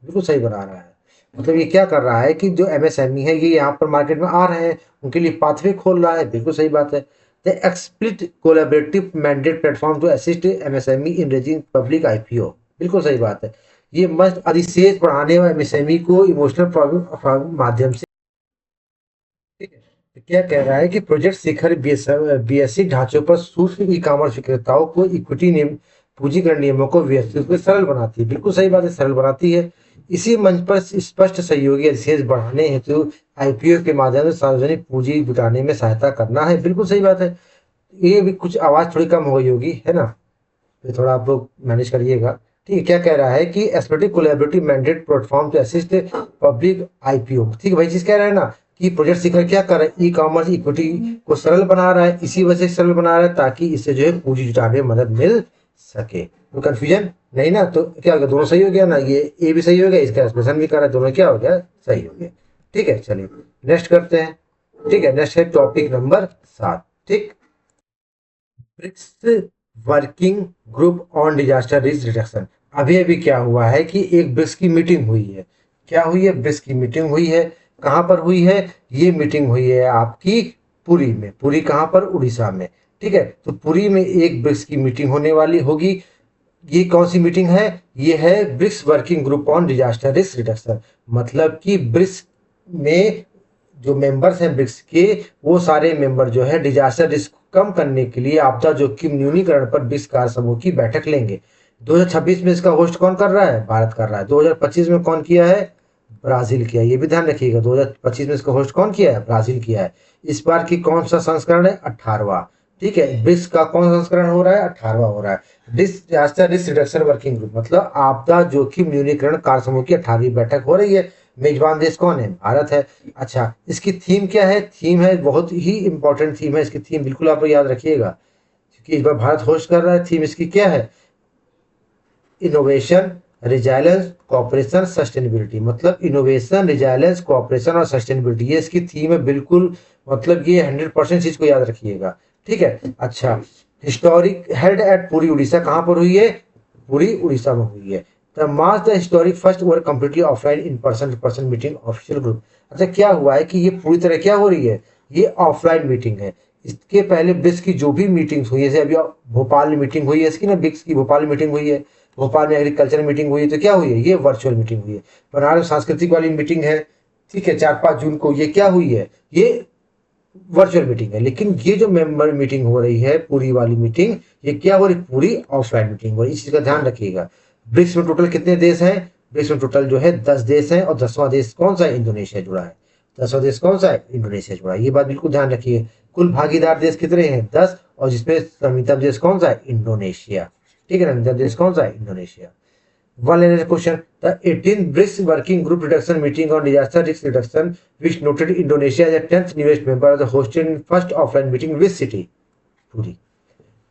S1: बिल्कुल सही बना रहा है। मतलब ये क्या कर रहा है कि जो एमएसएमई है ये यहाँ पर मार्केट में आ रहे हैं, उनके लिए पाथवे खोल रहा है। बिल्कुल सही बात है। The explicit collaborative mandate platform to assist MSME in raising public IPO. बिल्कुल सही बात है। ये मस्त अधिशेष बढ़ाने वाले एमएसएमई को इमोशनल प्रॉब्लम माध्यम से। ठीक है, तो क्या कह रहा है कि प्रोजेक्ट शिखर बीएसई ढांचों पर सूक्ष्म ई कॉमर्स विक्रेताओं को इक्विटी नियम पूंजीकरण नियमों को व्यवस्थित रूप से सरल बनाती है। बिल्कुल सही बात है, सरल बनाती है। इसी मंच पर स्पष्ट सहयोगी अधिशेष बढ़ाने हेतु आईपीओ के माध्यम से सार्वजनिक पूंजी जुटाने में सहायता करना है। बिल्कुल सही बात है। ये भी कुछ आवाज थोड़ी कम हो गई होगी, है ना, तो थोड़ा आप लोग मैनेज करिएगा। ठीक है, क्या कह रहा है कि respective collaborative mandate platform to assist public IPO. ठीक है, भाई चीज कह रहा है ना कि प्रोजेक्ट शिखर क्या कर रहा है? ई कॉमर्स इक्विटी को सरल बना रहा है। इसी वजह से सरल बना रहा है ताकि इससे जो है पूंजी जुटाने में मदद मिल सके। तो कंफ्यूजन नहीं ना, तो क्या हो गया? दोनों सही हो गया ना। ये ए भी सही हो गया, इसका एक्सप्रेशन भी कर रहा है, दोनों क्या हो गया? सही हो गया। ठीक है, चलिए नेक्स्ट करते हैं। ठीक है, नेक्स्ट है टॉपिक नंबर 7। ठीक, BRICS working group on disaster risk reduction. अभी अभी क्या हुआ है कि एक ब्रिक्स की मीटिंग हुई है। क्या हुई है? ब्रिक्स की मीटिंग हुई है। कहाँ पर हुई है? ये मीटिंग हुई है आपकी पुरी में। पुरी कहाँ पर? उड़ीसा में। ठीक है, तो पुरी में एक ब्रिक्स की मीटिंग होने वाली होगी। ये कौन सी मीटिंग है? ये है BRICS working group on disaster risk reduction. मतलब कि ब्रिक्स में जो मेंबर्स हैं ब्रिक्स के, वो सारे मेंबर जो है डिजास्टर रिस्क कम करने के लिए आपदा जोखिम न्यूनीकरण पर ब्रिक्स कार्य समूह की बैठक लेंगे। 2026 में इसका होस्ट कौन कर रहा है? भारत कर रहा है। 2025 में कौन किया है? ब्राजील किया है। ये भी ध्यान रखिएगा, 2025 में इसका होस्ट कौन किया है? ब्राजील किया है। इस बार की कौन सा संस्करण है? 18वां। ठीक है, ब्रिक्स का कौन सा संस्करण हो रहा है? 18वां हो रहा है। Disaster risk reduction working group, मतलब आपदा जोखिम न्यूनीकरण कार्य समूह की 18वीं बैठक हो रही है। मेजबान देश कौन है? भारत है। अच्छा, इसकी थीम क्या है? थीम है, बहुत ही इंपॉर्टेंट थीम है इसकी। थीम बिल्कुल आप याद रखिएगा, क्योंकि इस बार भारत होस्ट कर रहा है। थीम इसकी क्या है? Innovation, resilience, cooperation, sustainability. मतलब इनोवेशन, रिजाइलेंस, कॉपरेशन और सस्टेनेबिलिटी, ये इसकी थीम है बिल्कुल। मतलब ये 100% चीज को याद रखिएगा। ठीक है। अच्छा, historic held at Puri Orissa, कहाँ पर हुई है? पुरी उड़ीसा में हुई है। The March the historic first over completely offline in person to person meeting official group. अच्छा, क्या हुआ है कि ये पूरी तरह क्या हो रही है? ये ऑफलाइन मीटिंग है। इसके पहले ब्रिक्स की जो भी मीटिंग्स हुई है, जैसे अभी भोपाल में मीटिंग हुई है इसकी ना, ब्रिक्स की भोपाल में मीटिंग हुई है, भोपाल में एग्रीकल्चर मीटिंग हुई है, तो क्या हुई है? ये वर्चुअल मीटिंग हुई है। बनारस सांस्कृतिक वाली मीटिंग है, ठीक है, 4-5 जून को, ये क्या हुई है? ये वर्चुअल मीटिंग है। लेकिन ये जो मेंबर मीटिंग हो रही है, पूरी वाली मीटिंग, ये क्या हो रही? पूरी ऑफलाइन मीटिंग हो रही है। इस चीज का ध्यान रखिएगा। ब्रिक्स में टोटल कितने देश हैं? ब्रिक्स में टोटल जो है 10 देश हैं, और 10वां देश कौन सा है? इंडोनेशिया जुड़ा है। 10वां देश कौन सा है? इंडोनेशिया जुड़ा है। ये बात बिल्कुल ध्यान रखिए। कुल भागीदार देश कितने हैं? 10, और जिसमें संवितक देश कौन सा है? इंडोनेशिया। ठीक है ना, संवितक देश कौन सा है? Indonesia. One liner question. The 18th BRICS Working Group Reduction Meeting on Disaster Risk Reduction, which noted Indonesia as the 10th newest member, was hosted in first offline meeting with city. पूरी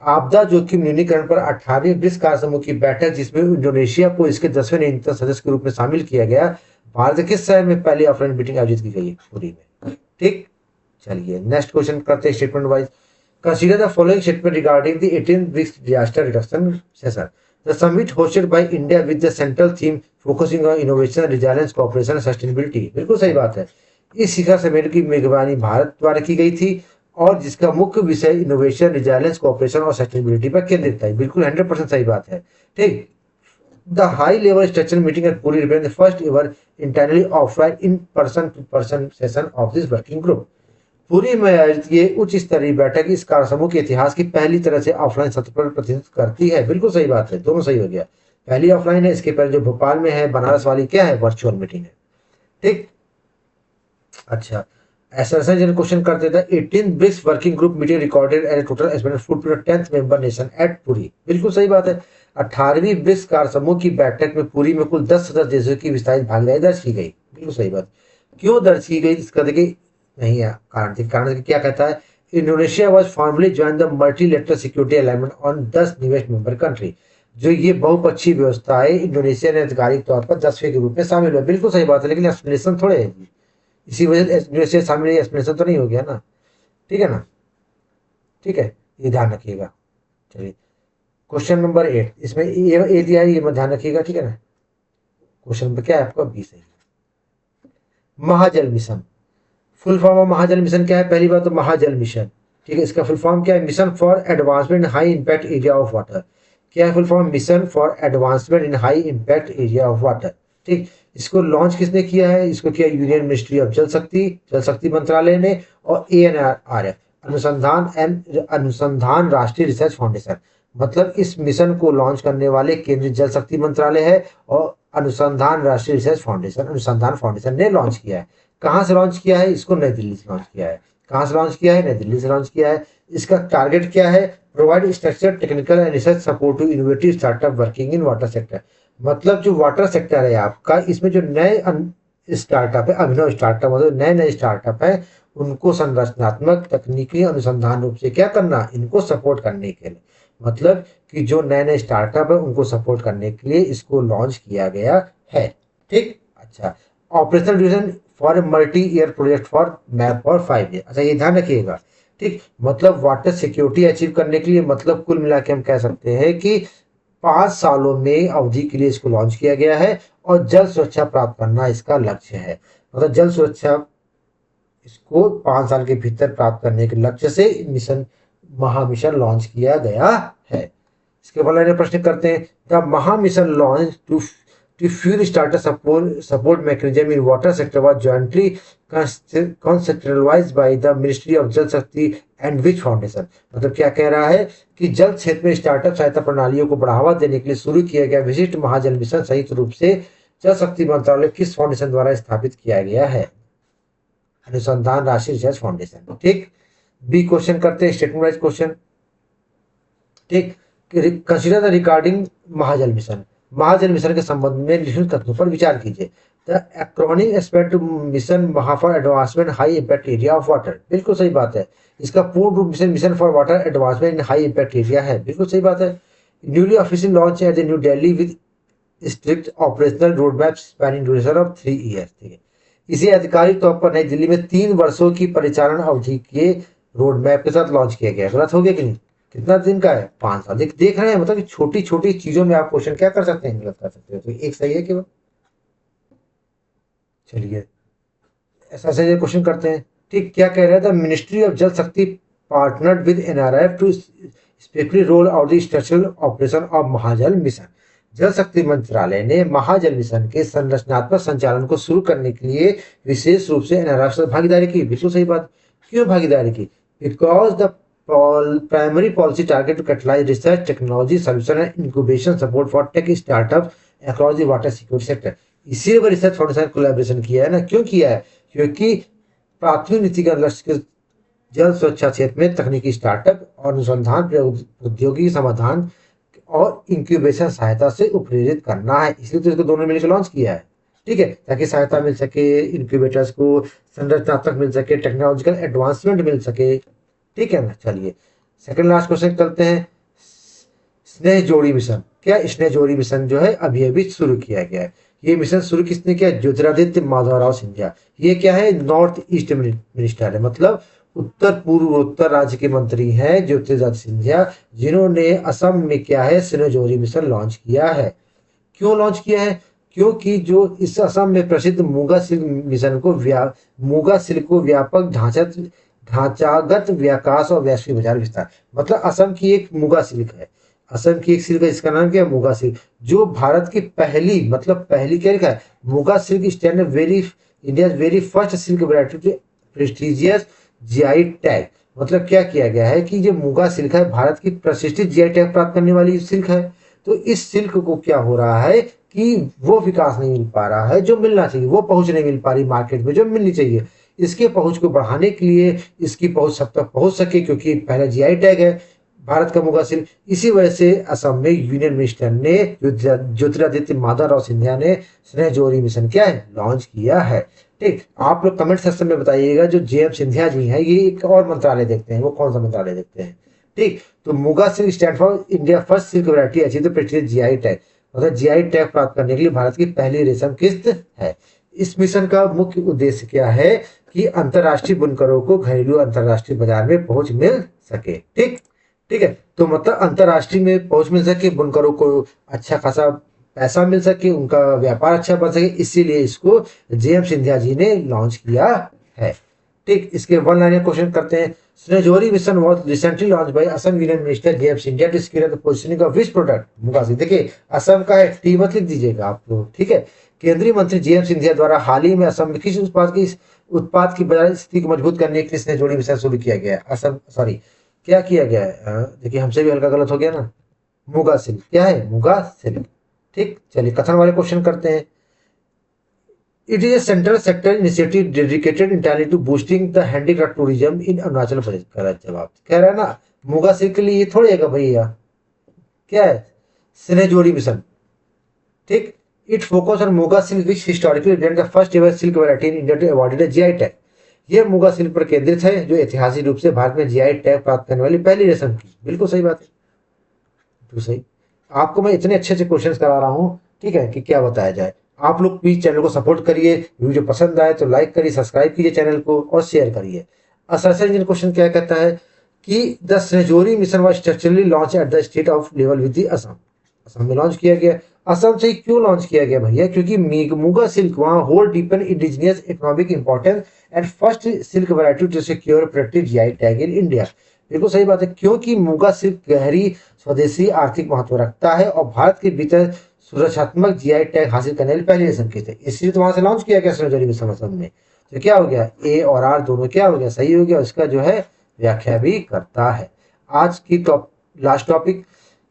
S1: आपदा जोखिम न्यूनीकरण पर 18वीं BRICS कार्य समूह की बैठक, जिसमें इंडोनेशिया को इसके 10वें नियंत्रण सदस्य के रूप में शामिल किया गया। भारत किस शहर में पहली ऑफलाइन मीटिंग आयोजित की गई? पुरी में। ठीक, चलिए नेक्स्ट क्वेश्चन करते हैं statement wise. Consider the following statement regarding the 18th BRICS disaster reduction session. The summit hosted by India with the central theme focusing on innovation, resilience, cooperation and sustainability. बिल्कुल सही बात है। इस शिखर सम्मेलन की मेजबानी भारत द्वारा की गई थी, और जिसका मुख्य विषय इनोवेशन, रिजाइलेंस, कॉपरेशन और सस्टेनेबिलिटी पर केंद्रित था। बिल्कुल 100% सही बात है। ठीक, the high level structure meeting at Puri represent the first ever internally offline in person to person session of this working group. Puri में आयोजित ये उच्च स्तरीय बैठक इस कार्य समूह के इतिहास की पहली तरह से ऑफलाइन सत्र पर प्रतिनिधित्व करती है। बिल्कुल सही बात है, दोनों सही हो गया। पहली ऑफलाइन है, इसके पहले जो भोपाल में है बनारस वाली क्या है? वर्चुअल मीटिंग है। ठीक, अच्छा, ऐसा जनरल क्वेश्चन करते थे। 18 BRICS working group meeting recorded as total estimated footprint 10th member nation at Puri. बिल्कुल सही बात है। 18वीं ब्रिक्स कार्य समूह की बैठक में पुरी में कुल 10 सदस्य देशों की विस्तारित भागीदारी दर्ज की गई। बिल्कुल सही बात। क्यों दर्ज की गई? इसका देखिए नहीं है कारण। कारण क्या कहता है? Indonesia was formally join the multilateral security alignment on 10 newest member country. जो ये बहुपक्षीय व्यवस्था है, इंडोनेशिया ने आधिकारिक तौर पर 10वें के रूप में शामिल हुआ। बिल्कुल सही बात है, लेकिन एक्सप्लेनेशन थोड़े है। इसी वजह से इंडोनेशिया शामिल है, एक्सप्लेनेशन तो नहीं हो गया ना। ठीक है ना, ठीक है, ये ध्यान रखिएगा। चलिए क्वेश्चन नंबर 8, इसमें ये दिया है, ये मत ध्यान रखिएगा। ठीक है ना, क्वेश्चन नंबर क्या है आपका? 20 है। Mahajal mission, full form of Mahajal mission क्या है? पहली बात तो महाजल मिशन, ठीक है, इसका फुल फॉर्म क्या है? Mission for advancement in high impact area of water. क्या है full form? Mission for advancement in high impact area of water. ठीक, इसको लॉन्च किसने किया है? इसको किया union ministry of Jal Shakti मंत्रालय ने, और ANRF अनुसंधान राष्ट्रीय रिसर्च फाउंडेशन। मतलब इस मिशन को लॉन्च करने वाले केंद्रीय जल शक्ति मंत्रालय है, और अनुसंधान राष्ट्रीय रिसर्च फाउंडेशन, अनुसंधान फाउंडेशन ने लॉन्च किया है। कहाँ से लॉन्च किया है? इसको नई दिल्ली से लॉन्च किया है। कहाँ से लॉन्च किया है? नई दिल्ली से लॉन्च किया है। इसका टारगेट क्या है? Provide structure technical and research support to innovative startup working in water sector. मतलब जो वाटर सेक्टर है आपका, इसमें जो नए स्टार्टअप है, अभिनव स्टार्टअप, मतलब नए नए स्टार्टअप है, उनको संरचनात्मक तकनीकी अनुसंधान रूप से क्या करना? इनको सपोर्ट करने के लिए। मतलब कि जो नए नए स्टार्टअप है उनको सपोर्ट करने के लिए इसको लॉन्च किया गया है। ठीक, अच्छा, operational duration for multi year project for map for 5 year. अच्छा, ये ध्यान रखिएगा। ठीक, मतलब वाटर सिक्योरिटी अचीव करने के लिए, मतलब कुल मिला के हम कह सकते हैं कि 5 सालों में अवधि के लिए इसको लॉन्च किया गया है, और जल सुरक्षा प्राप्त करना इसका लक्ष्य है। मतलब जल सुरक्षा इसको 5 साल के भीतर प्राप्त करने के लक्ष्य से मिशन महामिशन लॉन्च किया गया है। इसके बाद प्रश्न करते हैं, the Maha mission launch to to fuel startup support mechanism in water sector was jointly conceptualized by the Ministry of Jal Shakti and which foundation। मतलब क्या कह रहा है कि जल क्षेत्र में स्टार्टअप सहायता प्रणालियों को बढ़ावा देने के लिए शुरू किया गया विशिष्ट महाजल मिशन संयुक्त रूप से जल शक्ति मंत्रालय किस फाउंडेशन द्वारा स्थापित किया गया है? अनुसंधान राशि रिसर्च फाउंडेशन। ठीक, बी क्वेश्चन करते हैं, स्टेटमेंट वाइज क्वेश्चन। ठीक, consider the regarding महाजल mission. महाजल mission के संबंध में निम्नलिखित तथ्यों पर विचार कीजिए। द एक्रोनिम एस्पेक्ट मिशन महा for advancement high impact area of water. बिल्कुल सही बात है। इसका पूर्ण रूप mission mission for water advancement in high impact area है। बिल्कुल सही बात है। Newly official launch at the new Delhi with strict operational road map spanning duration of 3 years. ठीक है, इसे आधिकारिक तौर पर नई दिल्ली में 3 वर्षों की परिचालन अवधि के रोड मैप के साथ लॉन्च किया गया। गलत हो गया कि नहीं? कितना दिन का है? 5 साल। देख रहे हैं, मतलब कि छोटी छोटी चीजों में आप क्वेश्चन क्या कर सकते हैं, गलत कर सकते हो। तो एक सही है केवल। चलिए ऐसा सही क्वेश्चन करते हैं। ठीक, क्या कह रहा था? Ministry of Jal Shakti partnered with NRF to specially roll out the structural operation of Mahajal mission. Jal Shakti मंत्रालय ने महाजल मिशन के संरचनात्मक संचालन को शुरू करने के लिए विशेष रूप से एनआरएफ से भागीदारी की। बिल्कुल सही बात। क्यों भागीदारी की? Because the primary policy target to catalyze research, technology, solution and incubation support for tech startups across the water security sector। इसीलिए वो रिसर्च फाउंडेशन कोलैबोरेशन किया है ना। क्यों किया है? क्योंकि प्राथमिक नीति का लक्ष्य जल सुरक्षा क्षेत्र में तकनीकी स्टार्टअप और अनुसंधान प्रौद्योगिकी समाधान और इंक्यूबेशन सहायता से उत्प्रेरित करना है। इसलिए तो इसको दोनों मिलकर लॉन्च किया है। ठीक है, ताकि सहायता मिल सके, इंक्यूबेटर्स को संरचनात्मक मिल सके, टेक्नोलॉजिकल एडवांसमेंट मिल सके। ठीक है ना। चलिए सेकंड लास्ट क्वेश्चन करते हैं। स्नेह जोड़ी मिशन। क्या स्नेह जोड़ी मिशन जो है अभी अभी शुरू किया गया है। ये मिशन शुरू किसने किया? ज्योतिरादित्य माधवराव सिंधिया। ये क्या है? नॉर्थ ईस्ट मिनिस्टर है, मतलब उत्तर पूर्वोत्तर राज्य के मंत्री हैं ज्योतिरादित्य सिंधिया, जिन्होंने असम में क्या है, स्नेह जोड़ी मिशन लॉन्च किया है। क्यों लॉन्च किया है? क्योंकि जो इस असम में प्रसिद्ध मूगा सिल्क मिशन को मूगा सिल्क को व्यापक ढांचागत विकास और वैश्विक बाजार विस्तार। मतलब असम की एक मूगा सिल्क है, असम की एक सिल्क है जिसका नाम क्या है? मूगा सिल्क, जो भारत की पहली, मतलब पहली क्या लिखा है? Muga silk stand very India very first silk variety prestigious GI tag. मतलब क्या किया गया है कि जो मूगा सिल्क है भारत की प्रतिष्ठित जीआई टैग प्राप्त करने वाली सिल्क है। तो इस सिल्क को क्या हो रहा है कि वो विकास नहीं मिल पा रहा है जो मिलना चाहिए, वो पहुंच नहीं मिल पा रही मार्केट में जो मिलनी चाहिए। इसके पहुंच को बढ़ाने के लिए, इसकी पहुंच सब तक पहुंच सके, क्योंकि पहला जीआई टैग है भारत का मूंगा सिल्क, इसी वजह से असम में यूनियन मिनिस्टर ने ज्योतिरादित्य माधवराव सिंधिया ने स्नेह जोड़ी मिशन क्या है? लॉन्च किया है। ठीक, आप लोग कमेंट सेक्शन में बताइएगा जो जेएम सिंधिया जी हैं ये एक और मंत्रालय देखते हैं, वो कौन सा मंत्रालय देखते हैं। ठीक, तो मूंगा silk stand for India first silk variety achieve the prestigious GI tag. मतलब जीआई टैग प्राप्त करने के लिए भारत की पहली रेशम किस्त है। इस मिशन का मुख्य उद्देश्य क्या है कि अंतर्राष्ट्रीय बुनकरों को घरेलू अंतर्राष्ट्रीय बाजार में पहुंच मिल सके। ठीक, ठीक है, तो मतलब अंतर्राष्ट्रीय में पहुंच मिल सके, बुनकरों को अच्छा खासा पैसा मिल सके, उनका व्यापार अच्छा बन सके, इसीलिए इसको जेएम सिंधिया जी ने लॉन्च किया है। ठीक, इसके वन लाइनर क्वेश्चन करते हैं। Snehjori mission was recently launch by Assam union minister JM Scindia to secure the positioning of which product Muga silk. देखिए असम का है, टी मत लिख दीजिएगा आप लोग। ठीक है, केंद्रीय मंत्री जेएम सिंधिया द्वारा हाल ही में असम में किस उत्पाद की बाजार स्थिति को मजबूत करने के लिए स्नेहजोड़ी मिशन शुरू किया गया है। असम सॉरी क्या किया गया है? देखिए हमसे भी हल्का गलत हो गया ना। मूंगा सिल्क क्या है? मूंगा सिल्क। ठीक, चलिए कथन वाले क्वेश्चन करते हैं। It is a central sector initiative dedicated entirely to boosting the handicraft tourism in Arunachal Pradesh. गलत जवाब। कह रहा है ना मूंगा सिल्क के लिए ये थोड़ी है भैया, क्या है? स्नेहजोड़ी मिशन। ठीक, it focus on Munga silk which historically represent the first ever silk variety in India to awarded a GI tag. यह मूंगा सिल्क पर केंद्रित है जो ऐतिहासिक रूप से भारत में जीआई टैग प्राप्त करने वाली पहली रेशम की। बिल्कुल सही बात है, तो सही। आपको मैं इतने अच्छे अच्छे क्वेश्चंस करा रहा हूँ, ठीक है, कि क्या बताया जाए। आप लोग प्लीज चैनल को सपोर्ट करिए, वीडियो पसंद आए तो लाइक करिए, सब्सक्राइब कीजिए चैनल को और शेयर करिए। असरसर इंजन क्वेश्चन क्या कहता है कि the Snehjodi mission was structurally launch at the state of level with the Assam. Assam में लॉन्च किया गया। असम से क्यों लॉन्च किया गया भैया? क्योंकि मूंगा सिल्क वहां hold deepen indigenous economic importance and first silk variety to secure protected GI tag in India. बिल्कुल सही बात है, क्योंकि मूंगा सिल्क गहरी स्वदेशी आर्थिक महत्व रखता है और भारत के भीतर सुरक्षात्मक जीआई टैग हासिल करने वाली पहली असम की थे, इसलिए तो वहां से लॉन्च किया गया जनवरी में समर्थन में। तो क्या हो गया, ए और आर दोनों क्या हो गया, सही हो गया, उसका जो है व्याख्या भी करता है। आज की लास्ट टॉपिक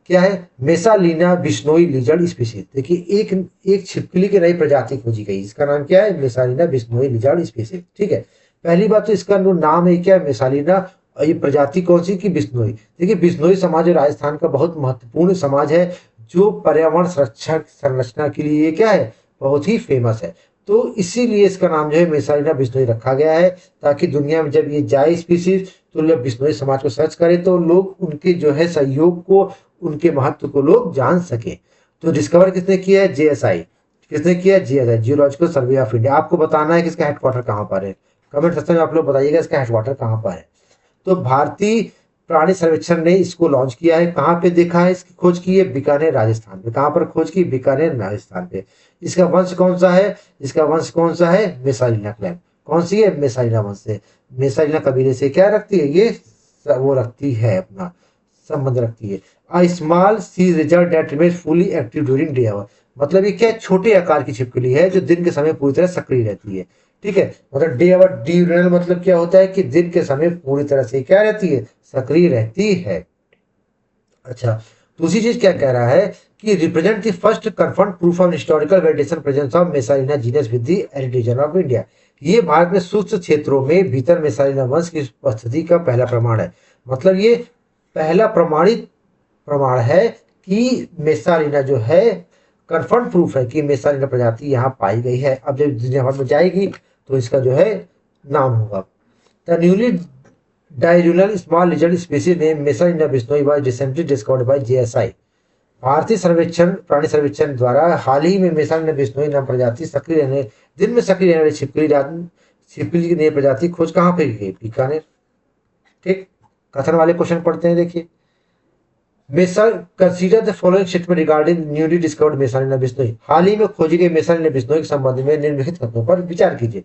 S1: क्या है, मेसालिना बिश्नोई लिजर्ड स्पीसीज। देखिए एक एक छिपकली की नई प्रजाति खोजी गई, इसका नाम क्या है, मेसालिना बिश्नोई लिजर्ड स्पीसीज। ठीक है, पहली बात तो इसका जो नाम है क्या है, मेसालिना, और ये प्रजाति कौन सी की, बिश्नोई। देखिए बिश्नोई समाज राजस्थान का बहुत महत्वपूर्ण समाज है, जो पर्यावरण संरक्षण संरचना के लिए क्या है, बहुत ही फेमस है। तो इसीलिए इसका नाम जो है मेसालिना बिश्नोई रखा गया है, ताकि दुनिया में जब ये जाए स्पीसीज तो जब बिश्नोई समाज को सर्च करे तो लोग उनके जो है सहयोग को, उनके महत्व को लोग जान सके। तो डिस्कवर किसने किया है, जेएसआई। किसने किया है, GSI, geological survey of India. आपको बताना है कि इसका हेडक्वार्टर कहाँ पर है, कमेंट सेक्शन में आप लोग बताइएगा इसका हेडक्वार्टर कहाँ पर है। तो भारतीय प्राणी सर्वेक्षण ने इसको लॉन्च किया है, कहाँ पे देखा है, इसकी खोज की है बीकानेर राजस्थान पे। कहाँ पर खोज की, बीकानेर राजस्थान पे। इसका वंश कौन सा है, इसका वंश कौन सा है, मेसालिना क्लैन। कौन सी है, मेसालिना वंश से। मेसालिना कबीले से क्या रखती है ये, वो रखती है अपना संबंध रखती है। A small sea result that remains fully active during day hour. मतलब ये क्या, छोटे आकार की छिपकली है जो दिन के समय पूरी तरह सक्रिय रहती है। ठीक है, मतलब डे आवर ड्यूरल मतलब क्या होता है कि दिन के समय पूरी तरह से क्या रहती है, सक्रिय रहती है। अच्छा, दूसरी चीज क्या कह रहा है कि represent the first confirm proof of historical variation presence of Mesalina genus with the heritage region of India. ये भारत में सूक्ष्म क्षेत्रों में भीतर मेसालिना वंश की उपस्थिति का पहला प्रमाण है। मतलब ये पहला प्रमाणित प्रमाण है कि मेसालिना जो है, कंफर्म प्रूफ है कि मेसालिना प्रजाति यहाँ पाई गई है। अब जब दुनिया भर में जाएगी तो इसका जो है नाम होगा। The newly diurnal small lizard species name Mesalina Bishnoi was recently discovered by JSI. भारतीय सर्वेक्षण प्राणी सर्वेक्षण द्वारा हाल ही में मेसालिना बिश्नोई नाम प्रजाति सक्रिय रहने, दिन में सक्रिय रहने वाली छिपकली की नई प्रजाति खोज कहाँ पे की गई, बीकानेर। ठीक, कथन वाले क्वेश्चन पढ़ते हैं, देखिए। मेसा consider the following statement regarding newly discovered Mesalina Bishnoi. हाल ही में खोजी गई मेसालिना बिश्नोई के संबंध में निम्नलिखित कथनों पर विचार कीजिए।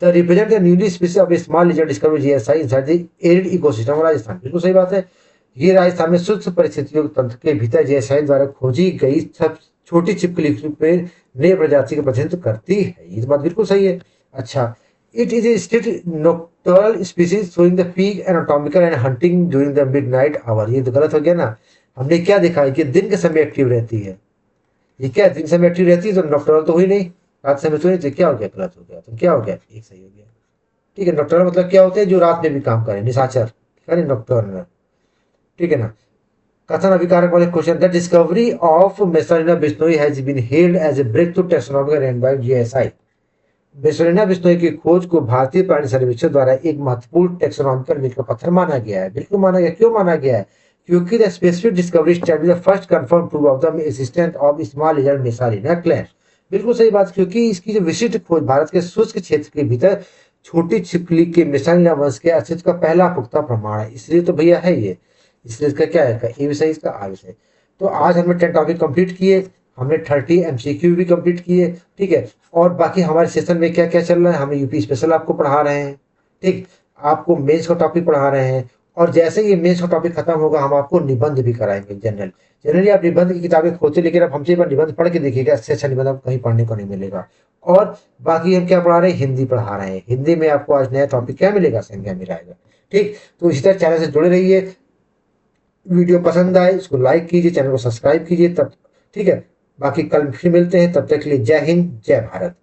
S1: The represent the newly species of A small lizard discovered GSI inside the arid ecosystem of Rajasthan. बिल्कुल सही बात है, ये राजस्थान में शुष्क परिस्थितियों तंत्र के भीतर जीएसआई द्वारा खोजी गई सब छोटी छिपकली पे नए प्रजाति का प्रतिनिधित्व करती है। ये तो बात बिल्कुल सही है। अच्छा, it is a strict nocturnal species showing the peak anatomical and hunting during the midnight hour. ये तो गलत हो गया ना, हमने क्या देखा है कि दिन के समय एक्टिव रहती है। ये क्या दिन समय एक्टिव रहती है तो नॉक्टर्नल तो हुई नहीं, रात समय तो नहीं, तो क्या हो गया, गलत हो गया। तो क्या हो गया, एक सही हो गया। ठीक है, नॉक्टर्नल मतलब क्या होते हैं, जो रात में भी काम करें, निशाचर, नॉक्टर्नल। ठीक है ना। कथन अभिकारक वाले question, the discovery of Mesalina Bishnoi has been held as a breakthrough taxonomical and by GSI. Mesalina Bishnoi की खोज को भारतीय प्राणी सर्वेक्षण द्वारा एक महत्वपूर्ण टेक्सोनॉमिकल मील का पत्थर माना गया है। बिल्कुल माना गया, क्यों माना गया है, क्योंकि the specific discovery establish the first confirm proof of the existence of small lizard Mesalina clan. बिल्कुल सही बात, क्योंकि इसकी जो विशिष्ट खोज भारत के शुष्क क्षेत्र के भीतर छोटी छिपकली के मेसालिना वंश के अस्तित्व का पहला पुख्ता प्रमाण है। इसलिए तो भैया है ये, इसलिए इसका क्या है, ए विषय, इसका आ विषय। तो आज हमने 10 टॉपिक कंप्लीट किए, हमने 30 एमसीक्यू भी कंप्लीट किए। ठीक है, और बाकी हमारे सेशन में क्या क्या चल रहा है, हमें यूपी स्पेशल आपको पढ़ा रहे हैं। ठीक, आपको मेंस का टॉपिक पढ़ा रहे हैं, और जैसे ये मेंस का टॉपिक खत्म होगा हम आपको निबंध भी कराएंगे। जनरली आप निबंध की किताबें खोलते, लेकिन आप हमसे एक बार निबंध पढ़ के देखिएगा, इससे अच्छा निबंध आपको कहीं पढ़ने को नहीं मिलेगा। और बाकी हम क्या पढ़ा रहे हैं, हिंदी पढ़ा रहे हैं। हिंदी में आपको आज नया टॉपिक क्या मिलेगा, संज्ञा में आएगा। ठीक, तो इसी तरह चैनल से जुड़े रहिए। वीडियो पसंद आए इसको लाइक कीजिए, चैनल को सब्सक्राइब कीजिए तब। ठीक है, बाकी कल फिर मिलते हैं, तब तक के लिए जय हिंद, जय भारत।